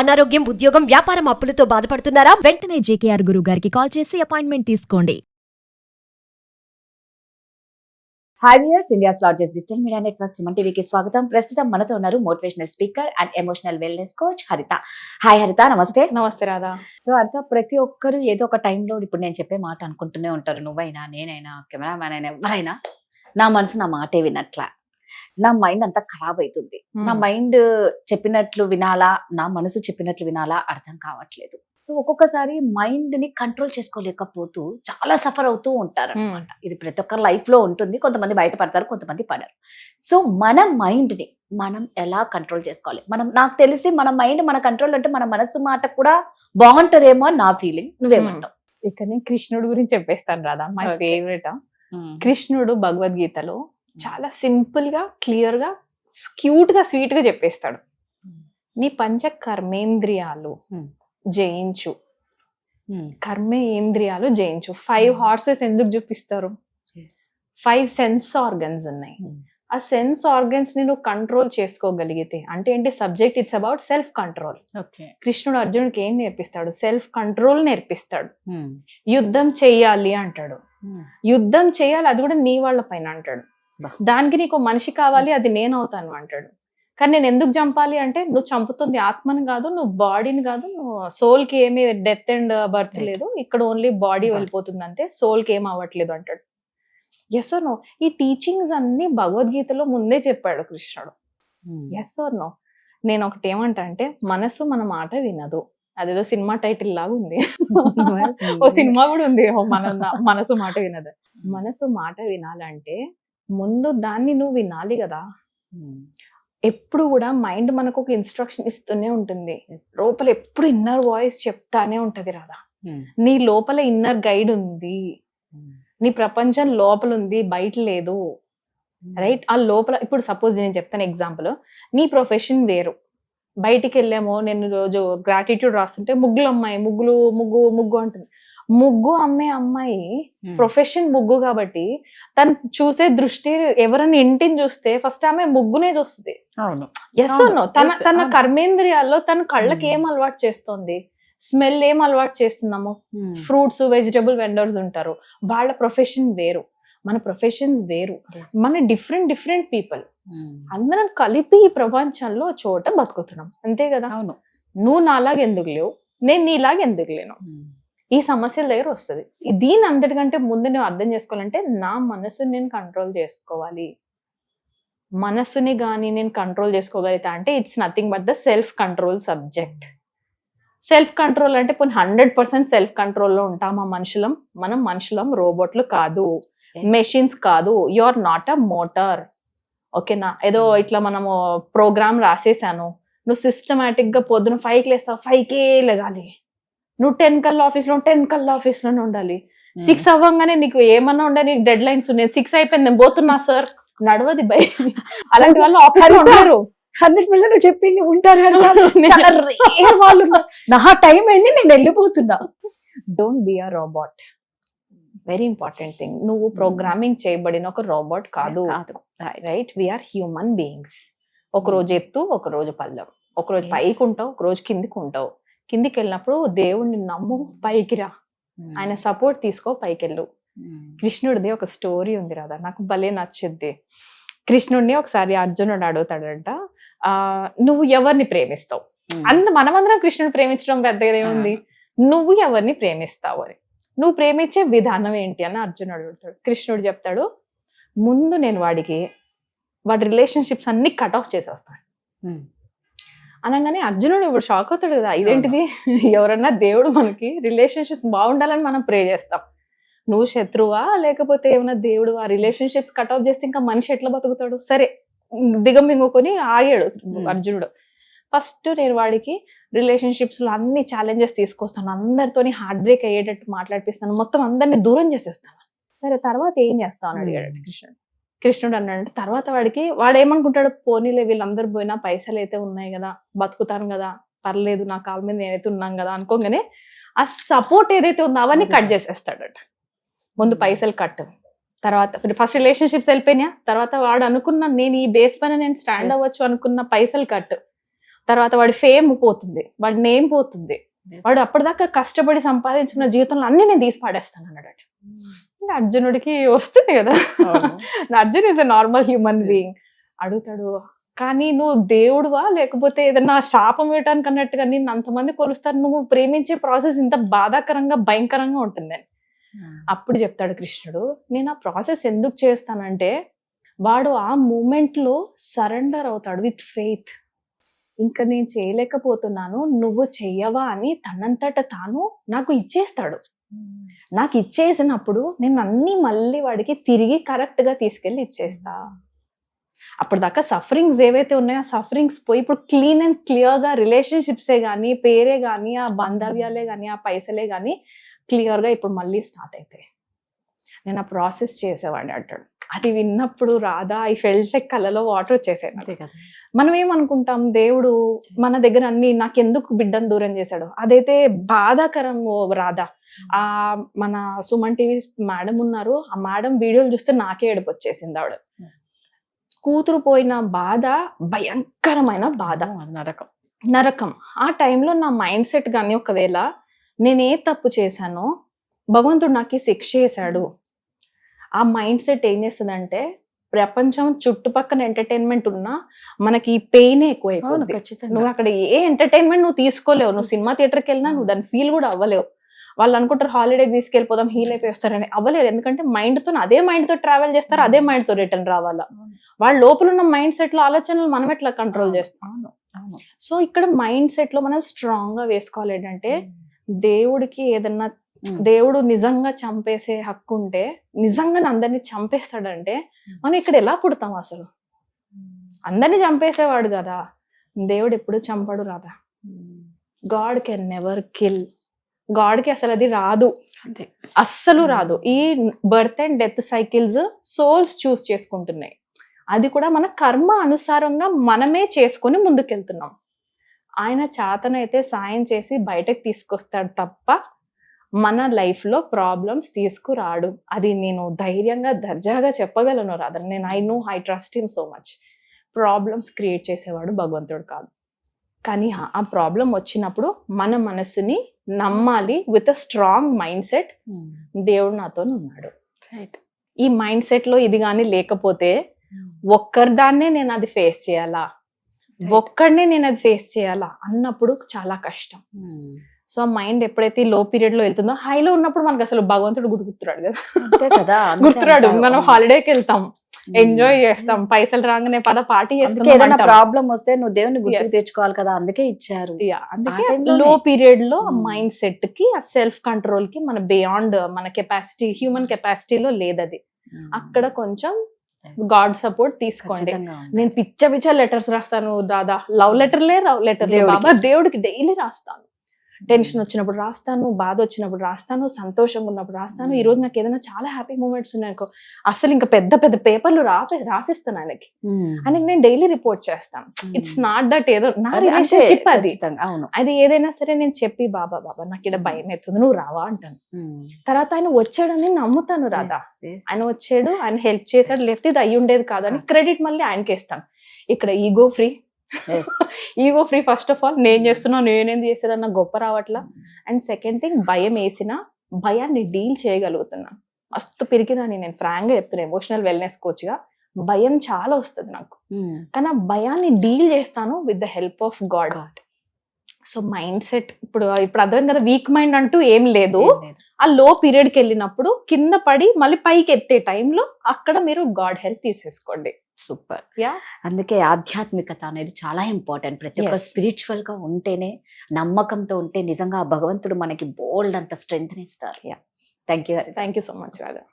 అనారోగ్యం, ఉద్యోగం, వ్యాపారం అప్పులతో బాధపడుతున్నారా? వెంటనే జేకేఆర్ గురువు గారికి కాల్ చేసి అపాయింట్మెంట్ తీసుకోండి. Hi viewers, India's largest digital media network Suman టీవీకి స్వాగతం. ప్రస్తుతం మనతో ఉన్నారు motivational speaker and emotional wellness coach హరిత. హాయ్ హరిత, నమస్తే. నమస్తే రాధా. సో హరిత, ప్రతి ఒక్కరు ఏదో ఒక టైంలో ఇప్పుడు నేను చెప్పే మాట అనుకుంటూనే ఉంటారు. నువ్వైనా, నేనైనా, కెమెరామ్యాన్ అయినా, ఎవరైనా నా మనసు నా మాటే వినట్లా, నా మైండ్ అంతా ఖరాబ్ అవుతుంది, నా మైండ్ చెప్పినట్లు వినాలా, నా మనసు చెప్పినట్లు వినాలా అర్థం కావట్లేదు. సో ఒక్కొక్కసారి మైండ్ ని కంట్రోల్ చేసుకోలేకపోతూ చాలా సఫర్ అవుతూ ఉంటారు అనమాట. ఇది ప్రతి ఒక్కరి లైఫ్ లో ఉంటుంది. కొంతమంది బయటపడతారు, కొంతమంది పడరు. సో మన మైండ్ ని మనం ఎలా కంట్రోల్ చేసుకోవాలి? నాకు తెలిసి మన మైండ్ మన కంట్రోల్ అంటే మన మనసు మాట కూడా బాగుంటారేమో అని నా ఫీలింగ్. నువ్వేమంటావు? ఇక్కడ నేను కృష్ణుడు గురించి చెప్పేస్తాను రాధా. My Okay. ఫేవరెట్. కృష్ణుడు భగవద్గీతలో చాలా సింపుల్ గా, క్లియర్ గా, క్యూట్ గా, స్వీట్ గా చెప్పేస్తాడు. నీ పంచ కర్మేంద్రియాలు జయించు. కర్మేంద్రియాలు జయించు. 5 హార్సెస్ ఎందుకు చూపిస్తారు? 5 సెన్స్ ఆర్గన్స్ ఉన్నాయి. ఆ సెన్స్ ఆర్గన్స్ ని నువ్వు కంట్రోల్ చేసుకోగలిగితే అంటే ఏంటి? Subject it's about self control. కృష్ణుడు అర్జునుడికి ఏం నేర్పిస్తాడు? Self control నేర్పిస్తాడు. యుద్ధం చెయ్యాలి అంటాడు. యుద్ధం చేయాలి, అది కూడా నీ వాళ్ళ పైన అంటాడు. దానికి నీకు మనిషి కావాలి, అది నేను అవుతాను అంటాడు. కానీ నేను ఎందుకు చంపాలి అంటే, నువ్వు చంపుతుంది ఆత్మని కాదు, నువ్వు బాడీని కాదు, నువ్వు సోల్ కి ఏమీ డెత్ అండ్ బర్త్ లేదు, ఇక్కడ ఓన్లీ బాడీ వెళ్ళిపోతుంది అంతే, సోల్ కి ఏం అవ్వట్లేదు అంటాడు. Yes or no? ఈ టీచింగ్స్ అన్ని భగవద్గీతలో ముందే చెప్పాడు కృష్ణుడు. Yes or no? నేను ఒకటి ఏమంటా అంటే, మనసు మన మాట వినదు. అదేదో సినిమా టైటిల్ లాగా ఉంది. ఓ సినిమా కూడా ఉంది, మనసు మాట వినదు. మనసు మాట వినాలంటే ముందు దాన్ని నువ్వు వినాలి కదా. ఎప్పుడు కూడా మైండ్ మనకు ఒక ఇన్స్ట్రక్షన్ ఇస్తూనే ఉంటుంది. లోపల ఎప్పుడు ఇన్నర్ వాయిస్ చెప్తానే ఉంటది రాదా. నీ లోపల ఇన్నర్ గైడ్ ఉంది. నీ ప్రపంచం లోపల ఉంది, బయట లేదు. రైట్? ఆ లోపల ఇప్పుడు సపోజ్ నేను చెప్తాను ఎగ్జాంపుల్. నీ ప్రొఫెషన్ వేరు, బయటికి వెళ్ళామో, నేను రోజు గ్రాటిట్యూడ్ రాస్తుంటే ముగ్గులు అమ్మాయి, ముగ్గు అంటుంది. ముగ్గు అమ్మే అమ్మాయి ప్రొఫెషన్ ముగ్గు కాబట్టి తను చూసే దృష్టి, ఎవరైనా ఇంటిని చూస్తే ఫస్ట్ ఆమె ముగ్గునే చూస్తుంది. Yes no? తన కర్మేంద్రియాల్లో తన కళ్ళకి ఏం అలవాటు చేస్తుంది? స్మెల్ ఏం అలవాటు చేస్తున్నాము? ఫ్రూట్స్, వెజిటబుల్ వెండర్స్ ఉంటారు, వాళ్ళ ప్రొఫెషన్ వేరు, మన ప్రొఫెషన్స్ వేరు, మన డిఫరెంట్ పీపుల్ అందరం కలిపి ఈ ప్రపంచంలో చోట బతుకుతున్నాం, అంతే కదా. నువ్వు నాలాగా ఎందుకు లేవు, నేను నీలాగా ఎందుకు లేను? ఈ సమస్యల దగ్గర వస్తుంది. దీని అందరికంటే ముందు నువ్వు అర్థం చేసుకోవాలంటే, నా మనసుని నేను కంట్రోల్ చేసుకోవాలి. మనసుని కానీ నేను కంట్రోల్ చేసుకోగలుగుతా అంటే it's nothing but the self control subject. Self control అంటే పోనీ 100% సెల్ఫ్ కంట్రోల్లో ఉంటామా మనుషులం? మనం మనుషులం, రోబోట్లు కాదు, మెషిన్స్ కాదు. You are not a motor. ఓకేనా? ఏదో ఇట్లా మనము ప్రోగ్రామ్ రాసేసాను, నువ్వు సిస్టమేటిక్ గా పొద్దున 5కి లేస్తావు, 5కే లెగాలి. నువ్వు 10 కల్లా ఆఫీస్లో 10 కల్లా ఆఫీస్లోనే ఉండాలి. 6 అవ్వగానే నీకు ఏమన్నా ఉండే, నీకు డెడ్ లైన్స్ ఉన్నాయి. 6 అయిపోయింది, నేను పోతున్నా సార్, నడవది బై. అలాంటి వాళ్ళు ఆఫీస్లో ఉంటారు. 100% చెప్పింది ఉంటారు. వాళ్ళు నా టైం అయింది, నేను వెళ్ళిపోతున్నా. Don't be a robot. Very important thing. నువ్వు ప్రోగ్రామింగ్ చేయబడిన ఒక రోబోట్ కాదు. రైట్? We are human beings. ఒక రోజు ఎత్తు, ఒక రోజు పల్లం, ఒక రోజు పైకి ఉంటావు, ఒక రోజు కిందికి ఉంటావు. కిందికి వెళ్ళినప్పుడు దేవుడిని నమ్ము, పైకి రా, ఆయన సపోర్ట్ తీసుకో, పైకి వెళ్ళు. కృష్ణుడిది ఒక స్టోరీ ఉంది రాదా, నాకు భలే నచ్చుద్ది. కృష్ణుడిని ఒకసారి అర్జునుడు అడుగుతాడంట, నువ్వు ఎవరిని ప్రేమిస్తావు? మనమందరం కృష్ణుడు ప్రేమించడం పెద్దగా ఏముంది, నువ్వు ఎవరిని ప్రేమిస్తావు అని, నువ్వు ప్రేమించే విధానం ఏంటి అని అర్జునుడు అడుగుతాడు. కృష్ణుడు చెప్తాడు, ముందు నేను వాడి రిలేషన్షిప్స్ అన్ని కట్ ఆఫ్ చేసేస్తాను అనగానే అర్జునుడు ఇప్పుడు షాక్ అవుతాడు కదా, ఇదేంటిది, ఎవరన్నా దేవుడు మనకి రిలేషన్షిప్స్ బాగుండాలని మనం ప్రే చేస్తాం, నువ్వు శత్రువా లేకపోతే ఏమన్నా దేవుడు? ఆ రిలేషన్షిప్స్ కట్ ఆఫ్ చేస్తే ఇంకా మనిషి ఎట్లా బతుకుతాడు? సరే, దిగమింగుకొని ఆగాడు అర్జునుడు. ఫస్ట్ నేను వాడికి రిలేషన్షిప్స్ లో అన్ని ఛాలెంజెస్ తీసుకొస్తాను, అందరితోని హార్ట్ బ్రేక్ అయ్యేటట్టు మాట్లాడిపిస్తాను, మొత్తం అందరినీ దూరం చేసేస్తాను. సరే, తర్వాత ఏం చేస్తావు అని అడిగాడు కృష్ణుడు అన్నాడంటే, తర్వాత వాడు ఏమనుకుంటాడు, పోనీలే వీళ్ళందరూ పోయినా పైసలు అయితే ఉన్నాయి కదా, బతుకుతాను కదా, పర్లేదు, నా కాళ్ళ మీద నేనైతే ఉన్నాను కదా అనుకోగానే ఆ సపోర్ట్ ఏదైతే ఉందో అవన్నీ కట్ చేసేస్తాడట. ముందు పైసలు కట్, తర్వాత ఫస్ట్ రిలేషన్షిప్స్ వెళ్ళిపోయినా, తర్వాత వాడు అనుకున్న నేను ఈ బేస్ పైన నేను స్టాండ్ అవ్వచ్చు అనుకున్న పైసలు కట్, తర్వాత వాడి ఫేమ్ పోతుంది, వాడి నేమ్ పోతుంది, వాడు అప్పటిదాకా కష్టపడి సంపాదించుకున్న జీవితంలో అన్ని నేను తీసి పాడేస్తాను అన్నాడట. ఇంకా అర్జునుడికి వస్తుంది కదా, Arjun is a normal human being. అడుగుతాడు, కానీ నువ్వు దేవుడువా లేకపోతే ఏదన్నా శాపం వేయటానికి అన్నట్టుగా నిన్ను అంతమంది కొలుస్తారు, నువ్వు ప్రేమించే ప్రాసెస్ ఇంత బాధాకరంగా భయంకరంగా ఉంటుందని. అప్పుడు చెప్తాడు కృష్ణుడు, నేను ఆ ప్రాసెస్ ఎందుకు చేస్తానంటే వాడు ఆ మూమెంట్ లో సరెండర్ అవుతాడు విత్ ఫెయిత్. ఇంకా నేను చేయలేకపోతున్నాను, నువ్వు చెయ్యవా అని తనంతట తాను నాకు ఇచ్చేస్తాడు. నాకు ఇచ్చేసినప్పుడు నేను అన్ని మళ్ళీ వాడికి తిరిగి కరెక్ట్ గా తీసుకెళ్ళి ఇచ్చేస్తా. అప్పటిదాకా సఫరింగ్స్ ఏవైతే ఉన్నాయో ఆ సఫరింగ్స్ పోయి ఇప్పుడు క్లీన్ అండ్ క్లియర్ గా రిలేషన్షిప్సే కానీ, పేరే కానీ, ఆ బాంధవ్యాలే కానీ, ఆ పైసలే కానీ క్లియర్ గా ఇప్పుడు మళ్ళీ స్టార్ట్ అవుతాయి. నేను ఆ ప్రాసెస్ చేసేవాడిని అంటాడు. అది విన్నప్పుడు రాధా ఐ ఫెల్ట్ లైక్ కళ్ళలో వాటర్ వచ్చేసాయి. మనం ఏమనుకుంటాం, దేవుడు మన దగ్గర అన్ని నాకెందుకు బిడ్డను దూరం చేశాడు, అదైతే బాధాకరం రాధా. ఆ మన సుమన్ టీవీ మేడం ఉన్నారు, ఆ మేడం వీడియోలు చూస్తే నాకే ఏడుపు వచ్చేసింది. ఆవిడ కూతురు పోయిన బాధ భయంకరమైన బాధ, నరకం. ఆ టైంలో నా మైండ్ సెట్ కానీ ఒకవేళ నేనే తప్పు చేశానో భగవంతుడు నాకు శిక్ష చేశాడు, ఆ మైండ్ సెట్ ఏం చేస్తుందంటే ప్రపంచం చుట్టుపక్కల ఎంటర్టైన్మెంట్ ఉన్నా మనకి పెయిన్ ఎక్కువైపోతుంది. నువ్వు అక్కడ ఏ ఎంటర్టైన్మెంట్ నువ్వు తీసుకోలేవు. నువ్వు సినిమా థియేటర్కి వెళ్ళినా నువ్వు దాన్ని ఫీల్ కూడా అవ్వలేవు. వాళ్ళు అనుకుంటారు హాలిడేకి తీసుకెళ్ళిపోదాం, హీల్ అయిపోతారని. అవ్వలేదు. ఎందుకంటే అదే మైండ్ తో ట్రావెల్ చేస్తారు, అదే మైండ్ తో రిటర్న్ రావాలా. వాళ్ళ లోపల ఉన్న మైండ్ సెట్ లో ఆలోచనలు మనం ఎట్లా కంట్రోల్ చేస్తాం. సో ఇక్కడ మైండ్ సెట్ లో మనం స్ట్రాంగ్ గా వేసుకోవాలి ఏంటంటే, దేవుడికి ఏదన్నా దేవుడు నిజంగా చంపేసే హక్కు ఉంటే, నిజంగా అందరినీ చంపేస్తాడంటే మనం ఇక్కడ ఎలా పుడతాం అసలు? అందరినీ చంపేసేవాడు కదా, దేవుడు ఎప్పుడు చంపడు రాదా. God can never kill. గాడ్కి అసలు అది రాదు, అస్సలు రాదు. ఈ birth and death cycles souls choose చేసుకుంటున్నాయి. అది కూడా మన కర్మ అనుసారంగా మనమే చేసుకొని ముందుకెళ్తున్నాం. ఆయన చేతనైతే సాయం చేసి బయటకు తీసుకొస్తాడు తప్ప మన లైఫ్ లో ప్రాబ్లమ్స్ తీసుకురాడు. అది నేను ధైర్యంగా దర్జాగా చెప్పగలను రాదా. నేను I trust him so much. Problems create చేసేవాడు భగవంతుడు కాదు. కానీ ఆ ప్రాబ్లం వచ్చినప్పుడు మన మనసుని నమ్మాలి with a strong mind set. దేవుడు నాతో ఉన్నాడు. ఈ మైండ్ సెట్ లో ఇది కానీ లేకపోతే ఒక్కరిదాన్నే నేను అది ఫేస్ చేయాలా, ఒక్కడనే నేను అది ఫేస్ చేయాలా అన్నప్పుడు చాలా కష్టం. సో మైండ్ ఎప్పుడైతే లో పీరియడ్ లో వెళ్తుందో, హైలో ఉన్నప్పుడు మనకు అసలు భగవంతుడు గుర్తురాడు కదా. గుర్తురాడు. మనం హాలిడేకి వెళ్తాం, ఎంజాయ్ చేస్తాం, పైసలు రాగానే పద పార్టీ చేస్తాం. ప్రాబ్లం వస్తే నువ్వు దేవుని గుర్తు తెచ్చుకోవాలి కదా, అందుకే ఇచ్చారు. లో పీరియడ్ లో మైండ్ సెట్ కి, ఆ సెల్ఫ్ కంట్రోల్ కి మన బియాండ్ మన కెపాసిటీ, హ్యూమన్ కెపాసిటీలో లేదది. అక్కడ కొంచెం గాడ్ సపోర్ట్ తీసుకోండి. నేను పిచ్చ లెటర్స్ రాస్తాను దాదా, లవ్ లెటర్ బాబా దేవుడికి డైలీ రాస్తాను. టెన్షన్ వచ్చినప్పుడు రాస్తాను, బాధ వచ్చినప్పుడు రాస్తాను, సంతోషంగా ఉన్నప్పుడు రాస్తాను. ఈ రోజు నాకు ఏదైనా చాలా హ్యాపీ మూమెంట్స్ ఉన్నాయనుకో, అసలు ఇంకా పెద్ద పేపర్లు రాసిస్తాను ఆయనకి నేను డైలీ రిపోర్ట్ చేస్తాను. ఇట్స్ నాట్ దట్ ఏదో నా రిలేషన్షిప్ అది. అది ఏదైనా సరే నేను చెప్పి బాబా నాకు ఇక్కడ భయం అవుతుంది, నువ్వు రావా అంటాను. తర్వాత ఆయన వచ్చాడని నమ్ముతాను రాదా. ఆయన వచ్చాడు, ఆయన హెల్ప్ చేశాడు, లేకపోతే ఇది అయ్యి ఉండేది కాదని క్రెడిట్ మళ్ళీ ఆయనకి ఇస్తాను. ఇక్కడ ego free first of all. నేను చేస్తున్నా, నేనేం చేసేదన్నా గొప్ప రావట్లా. అండ్ సెకండ్ థింగ్, భయం వేసిన భయాన్ని డీల్ చేయగలుగుతున్నా. మస్తు పెరిగిదాన్ని నేను, ఫ్రాంక్ గా చెప్తున్నా. ఎమోషనల్ వెల్నెస్ కోచ్ గా భయం చాలా వస్తుంది నాకు, కానీ ఆ భయాన్ని డీల్ చేస్తాను with the help of God. So mind set ఇప్పుడు అర్థం కదా, వీక్ మైండ్ అంటూ ఏం లేదు. ఆ లో పీరియడ్కి వెళ్ళినప్పుడు కింద పడి మళ్ళీ పైకి ఎత్తే టైంలో అక్కడ మీరు గాడ్ హెల్ప్ తీసేసుకోండి. సూపర్. అందుకే ఆధ్యాత్మికత అనేది చాలా ఇంపార్టెంట్. ప్రతి ఒక్క స్పిరిచువల్ గా ఉంటేనే, నమ్మకంతో ఉంటే నిజంగా భగవంతుడు మనకి బోల్డ్ అంత స్ట్రెంగ్త్ ఇస్తారు. Thank you so much Radha.